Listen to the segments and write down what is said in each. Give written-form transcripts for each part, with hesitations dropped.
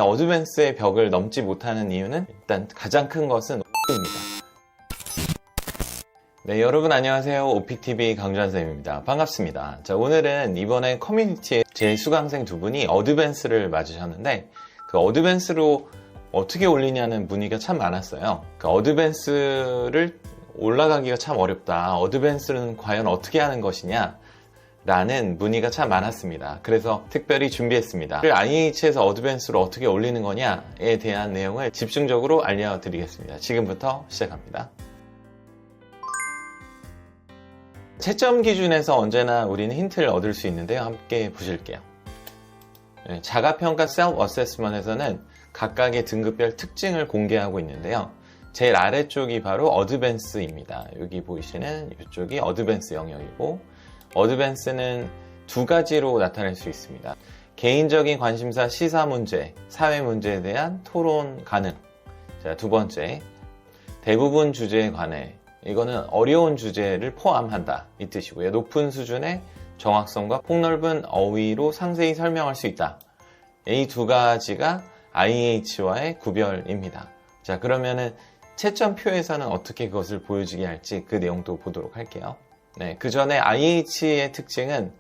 어드밴스의 벽을 넘지 못하는 이유는 일단 가장 큰 것은 입니다. 네, 여러분 안녕하세요. 오픽TV 강주한쌤입니다. 반갑습니다. 자, 오늘은 이번에 커뮤니티에 제 수강생 두 분이 어드밴스를 맞으셨는데 그 어드밴스로 어떻게 올리냐는 문의가 참 많았어요. 그 어드밴스를 올라가기가 참 어렵다. 어드밴스는 과연 어떻게 하는 것이냐? 라는 문의가 참 많았습니다. 그래서 특별히 준비했습니다. IH에서 어드밴스로 어떻게 올리는 거냐에 대한 내용을 집중적으로 알려드리겠습니다. 지금부터 시작합니다. 채점 기준에서 언제나 우리는 힌트를 얻을 수 있는데요. 함께 보실게요. 자가평가 셀프 어세스먼트에서는 각각의 등급별 특징을 공개하고 있는데요. 제일 아래쪽이 바로 어드밴스입니다. 여기 보이시는 이쪽이 어드밴스 영역이고 어드밴스는 두 가지로 나타낼 수 있습니다. 개인적인 관심사 시사 문제, 사회 문제에 대한 토론 가능. 자, 두 번째, 대부분 주제에 관해. 이거는 어려운 주제를 포함한다. 이 뜻이고요. 높은 수준의 정확성과 폭넓은 어휘로 상세히 설명할 수 있다. 이 두 가지가 IH와의 구별입니다. 자, 그러면은 채점표에서는 어떻게 그것을 보여주게 할지 그 내용도 보도록 할게요. 네, 그 전에 IH의 특징은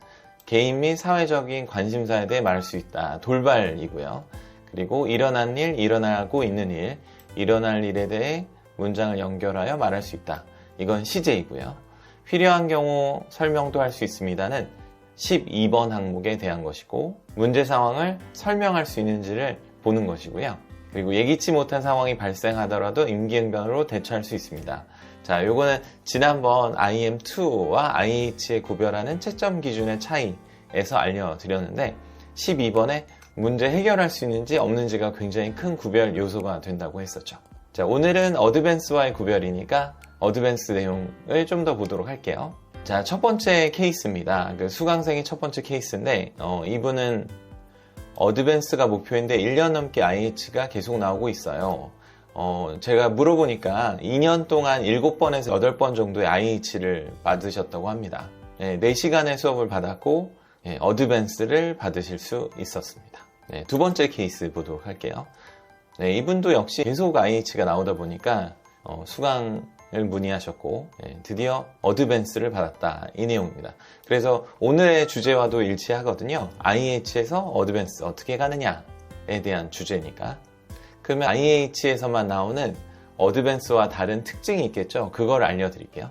개인 및 사회적인 관심사에 대해 말할 수 있다. 돌발이고요. 그리고 일어난 일, 일어나고 있는 일, 일어날 일에 대해 문장을 연결하여 말할 수 있다. 이건 시제이고요. 필요한 경우 설명도 할 수 있습니다는 12번 항목에 대한 것이고 문제 상황을 설명할 수 있는지를 보는 것이고요. 그리고 예기치 못한 상황이 발생하더라도 임기응변으로 대처할 수 있습니다. 자, 요거는 지난번 IM2와 IH의 구별하는 채점 기준의 차이에서 알려드렸는데 12번에 문제 해결할 수 있는지 없는지가 굉장히 큰 구별 요소가 된다고 했었죠. 자, 오늘은 어드밴스와의 구별이니까 어드밴스 내용을 좀 더 보도록 할게요. 자, 첫 번째 케이스입니다. 그 수강생이 첫 번째 케이스인데 이분은 어드밴스가 목표인데 1년 넘게 IH가 계속 나오고 있어요. 제가 물어보니까 2년 동안 7번에서 8번 정도의 IH를 받으셨다고 합니다. 4시간의 수업을 받았고 어드밴스를 받으실 수 있었습니다. 두 번째 케이스 보도록 할게요. 이분도 역시 계속 IH가 나오다 보니까 수강을 문의하셨고 드디어 어드밴스를 받았다. 이 내용입니다. 그래서 오늘의 주제와도 일치하거든요. IH에서 어드밴스 어떻게 가느냐에 대한 주제니까. 그러면 IH에서만 나오는 어드밴스와 다른 특징이 있겠죠? 그걸 알려드릴게요.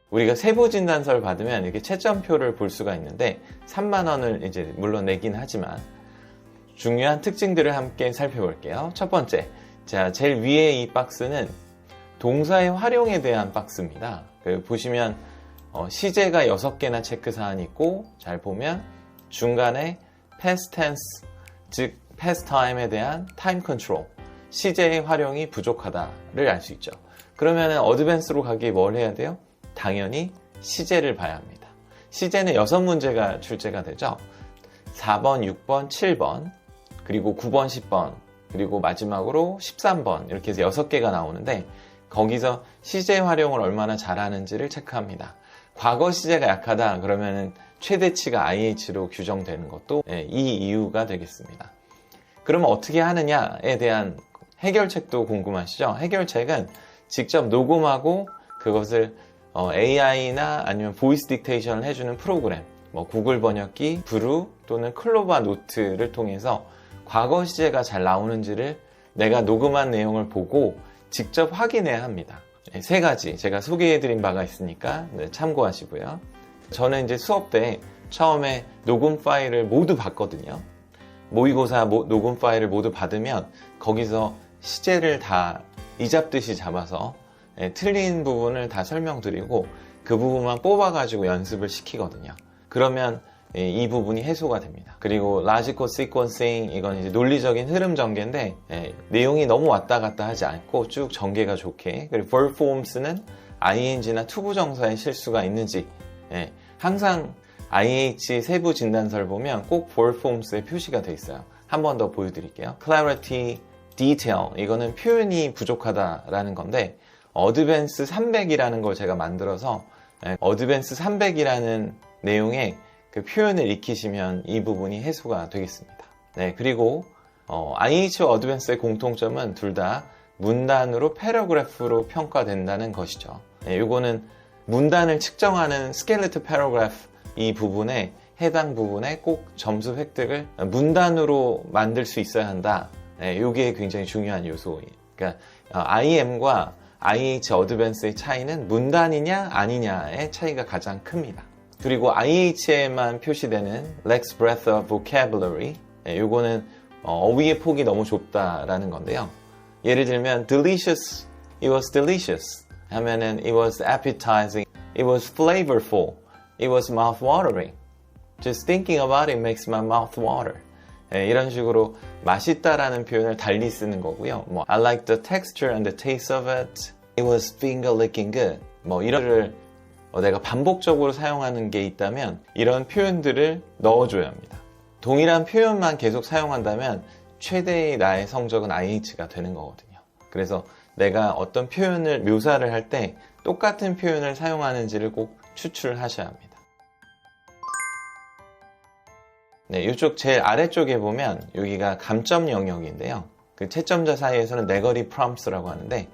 우리가 세부진단서를 받으면 이렇게 채점표를 볼 수가 있는데 3만 원을 이제 물론 내긴 하지만 중요한 특징들을 함께 살펴볼게요. 첫 번째, 자, 제일 위에 이 박스는 동사의 활용에 대한 박스입니다. 보시면 시제가 6개나 체크사항이 있고 잘 보면 중간에 past tense, 즉 past time에 대한 time control, 시제의 활용이 부족하다를 알 수 있죠. 그러면 어드밴스로 가기 뭘 해야 돼요? 당연히 시제를 봐야 합니다. 시제는 6문제가 출제가 되죠. 4번, 6번, 7번, 그리고 9번, 10번, 그리고 마지막으로 13번 이렇게 해서 6개가 나오는데 거기서 시제 활용을 얼마나 잘하는지를 체크합니다. 과거 시제가 약하다 그러면 최대치가 IH로 규정되는 것도 이 이유가 되겠습니다. 그러면 어떻게 하느냐에 대한 해결책도 궁금하시죠? 해결책은 직접 녹음하고 그것을 AI나 아니면 보이스 딕테이션을 해주는 프로그램, 구글 번역기, 브루 또는 클로바 노트를 통해서 과거 시제가 잘 나오는지를 내가 녹음한 내용을 보고 직접 확인해야 합니다. 3가지 제가 소개해드린 바가 있으니까 참고하시고요. 저는 이제 수업 때 처음에 녹음 파일을 모두 봤거든요. 모의고사 녹음 파일을 모두 받으면 거기서 시제를 다 이잡듯이 잡아서 틀린 부분을 다 설명드리고 그 부분만 뽑아가지고 연습을 시키거든요. 그러면 이 부분이 해소가 됩니다. 그리고 logical sequencing, 이건 이제 논리적인 흐름 전개인데 내용이 너무 왔다 갔다 하지 않고 쭉 전개가 좋게. 그리고 verb forms는 ing나 투부정사의 실수가 있는지 항상 IH 세부 진단서를 보면 꼭 verb forms에 표시가 돼 있어요. 한 번 더 보여드릴게요. clarity, detail, 이거는 표현이 부족하다라는 건데 어드밴스 300이라는 걸 제가 만들어서 어드밴스 300이라는 내용에 그 표현을 익히시면 이 부분이 해소가 되겠습니다. 네, 그리고 IH와 어드밴스의 공통점은 둘 다 문단으로 패러그래프로 평가된다는 것이죠. 네, 이거는 문단을 측정하는 스켈레트 패러그래프 이 부분에 해당 부분에 꼭 점수 획득을 문단으로 만들 수 있어야 한다. 네, 이게 굉장히 중요한 요소예요. 그러니까 IM과 IH 어드밴스의 차이는 문단이냐 아니냐의 차이가 가장 큽니다. 그리고 IH에만 표시되는 Lacks breadth of vocabulary, 요거는 어휘의 폭이 너무 좁다라는 건데요. 예를 들면 delicious, it was delicious 하면은 it was appetizing, it was flavorful, it was mouth-watering. Just thinking about it makes my mouth water. 이런 식으로 맛있다라는 표현을 달리 쓰는 거고요. I like the texture and the taste of it. It was finger licking good. 이런을 내가 반복적으로 사용하는 게 있다면 이런 표현들을 넣어줘야 합니다. 동일한 표현만 계속 사용한다면 최대의 나의 성적은 IH가 되는 거거든요. 그래서 내가 어떤 표현을 묘사를 할 때 똑같은 표현을 사용하는지를 꼭 추출하셔야 합니다. 네, 이쪽 제일 아래쪽에 보면 여기가 감점 영역인데요. 그 채점자 사이에서는 네거리 프롬프트라고 하는데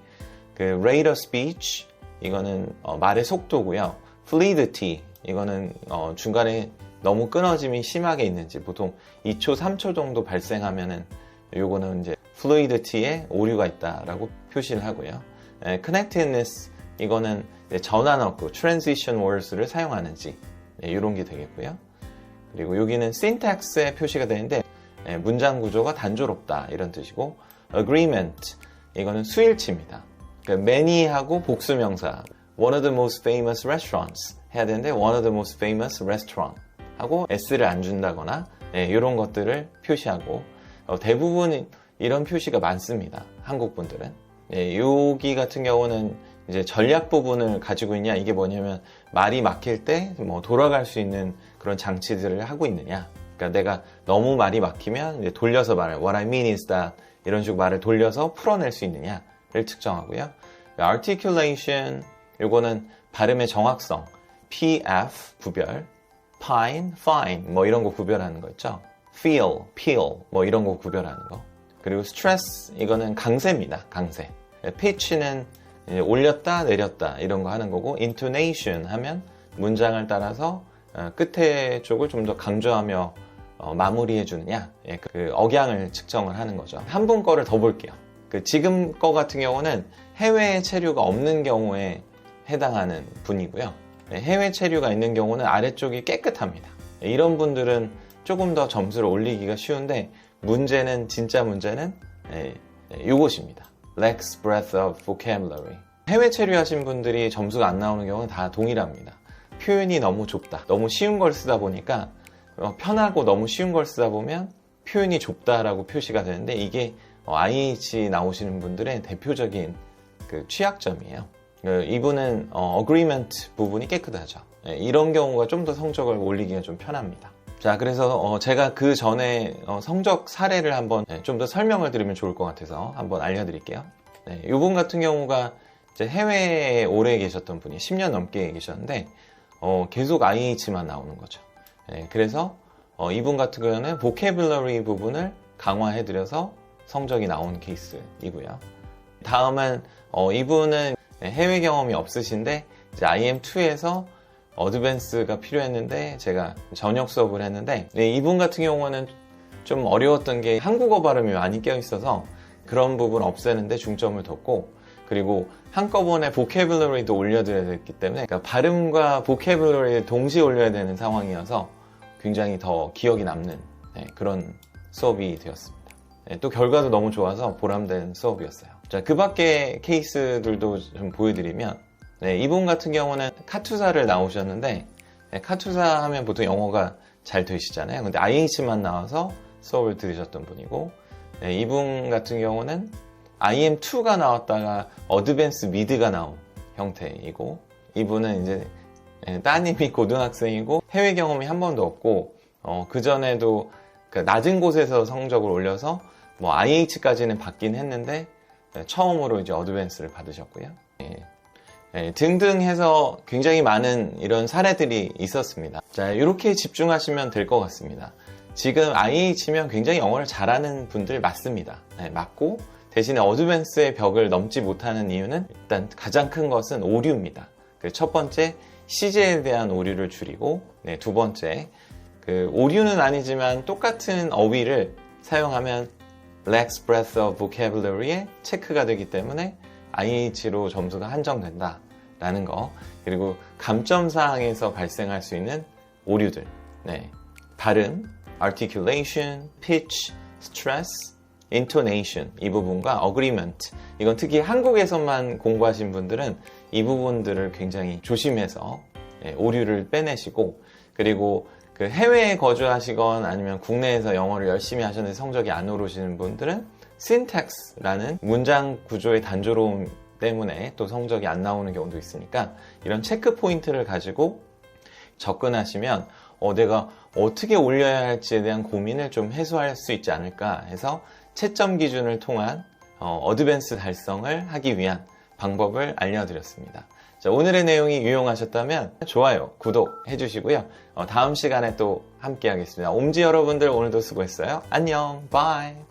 그 rate of speech 이거는 말의 속도고요. fluidity 이거는 중간에 너무 끊어짐이 심하게 있는지 보통 2초, 3초 정도 발생하면은 요거는 이제 fluidity에 오류가 있다라고 표시를 하고요. connectedness 이거는 전환어구, transition words를 사용하는지 이런 게 되겠고요. 그리고 여기는 syntax에 표시가 되는데 문장 구조가 단조롭다 이런 뜻이고 agreement 이거는 수일치입니다. 그러니까 many하고 복수명사 one of the most famous restaurants 해야 되는데 one of the most famous restaurant 하고 s를 안 준다거나 이런 것들을 표시하고 대부분 이런 표시가 많습니다. 한국 분들은 여기 같은 경우는 이제 전략 부분을 가지고 있냐 이게 뭐냐면 말이 막힐 때 돌아갈 수 있는 그런 장치들을 하고 있느냐. 그러니까 내가 너무 말이 막히면 이제 돌려서 말을 What I mean is that 이런 식으로 말을 돌려서 풀어낼 수 있느냐를 측정하고요. Articulation 이거는 발음의 정확성 PF 구별 Pine, fine 이런 거 구별하는 거 있죠. Feel, peel 이런 거 구별하는 거. 그리고 stress 이거는 강세입니다. 강세. pitch는 올렸다 내렸다 이런 거 하는 거고 intonation 하면 문장을 따라서 끝에 쪽을 좀 더 강조하며 마무리해 주느냐 그 억양을 측정을 하는 거죠. 한 분 거를 더 볼게요. 지금 거 같은 경우는 해외 체류가 없는 경우에 해당하는 분이고요. 해외 체류가 있는 경우는 아래쪽이 깨끗합니다. 이런 분들은 조금 더 점수를 올리기가 쉬운데 진짜 문제는 이것입니다. Lacks breadth of vocabulary. 해외 체류하신 분들이 점수가 안 나오는 경우는 다 동일합니다. 표현이 너무 좁다. 너무 쉬운 걸 쓰다 보니까 편하고 너무 쉬운 걸 쓰다 보면 표현이 좁다라고 표시가 되는데 이게 IH 나오시는 분들의 대표적인 그 취약점이에요. 이분은 agreement 부분이 깨끗하죠. 이런 경우가 좀 더 성적을 올리기가 좀 편합니다. 자, 그래서 제가 그 전에 성적 사례를 한번 좀 더 설명을 드리면 좋을 것 같아서 한번 알려드릴게요. 이분 같은 경우가 이제 해외에 오래 계셨던 분이 10년 넘게 계셨는데 계속 IH만 나오는 거죠. 그래서 이분 같은 경우는 vocabulary 부분을 강화해드려서 성적이 나온 케이스이고요. 다음은 이분은 해외 경험이 없으신데 이제 IM2에서 어드밴스가 필요했는데 제가 저녁 수업을 했는데 이분 같은 경우는 좀 어려웠던 게 한국어 발음이 많이 껴있어서 그런 부분 없애는데 중점을 뒀고 그리고 한꺼번에 vocabulary도 올려드려야 됐기 때문에 그러니까 발음과 vocabulary를 동시에 올려야 되는 상황이어서 굉장히 더 기억이 남는 그런 수업이 되었습니다. 또 결과도 너무 좋아서 보람된 수업이었어요. 자, 그 밖에 케이스들도 좀 보여드리면 이분 같은 경우는 카투사를 나오셨는데 카투사 하면 보통 영어가 잘 되시잖아요. 근데 IH만 나와서 수업을 들으셨던 분이고 이분 같은 경우는 IM2가 나왔다가 어드밴스 미드가 나온 형태이고 이분은 이제 따님이 고등학생이고 해외 경험이 한 번도 없고 그전에도 낮은 곳에서 성적을 올려서 IH까지는 받긴 했는데 처음으로 이제 어드밴스를 받으셨고요. 등등 해서 굉장히 많은 이런 사례들이 있었습니다. 자, 이렇게 집중하시면 될 것 같습니다. 지금 IH면 굉장히 영어를 잘하는 분들 맞습니다. 맞고 대신에 어드밴스의 벽을 넘지 못하는 이유는 일단 가장 큰 것은 오류입니다. 첫 번째, 시제에 대한 오류를 줄이고, 두 번째, 오류는 아니지만 똑같은 어휘를 사용하면 lacks breadth of vocabulary에 체크가 되기 때문에 IH로 점수가 한정된다라는 거. 그리고 감점사항에서 발생할 수 있는 오류들, 발음, articulation, pitch, stress, intonation 이 부분과 agreement, 이건 특히 한국에서만 공부하신 분들은 이 부분들을 굉장히 조심해서 오류를 빼내시고, 그리고 해외에 거주하시건 아니면 국내에서 영어를 열심히 하셨는데 성적이 안 오르시는 분들은 syntax라는 문장 구조의 단조로움 때문에 또 성적이 안 나오는 경우도 있으니까 이런 체크 포인트를 가지고 접근하시면 내가 어떻게 올려야 할지에 대한 고민을 좀 해소할 수 있지 않을까 해서 채점 기준을 통한 어드밴스 달성을 하기 위한 방법을 알려드렸습니다. 자, 오늘의 내용이 유용하셨다면 좋아요, 구독 해주시고요. 다음 시간에 또 함께 하겠습니다. 옴지 여러분들 오늘도 수고했어요. 안녕, 바이.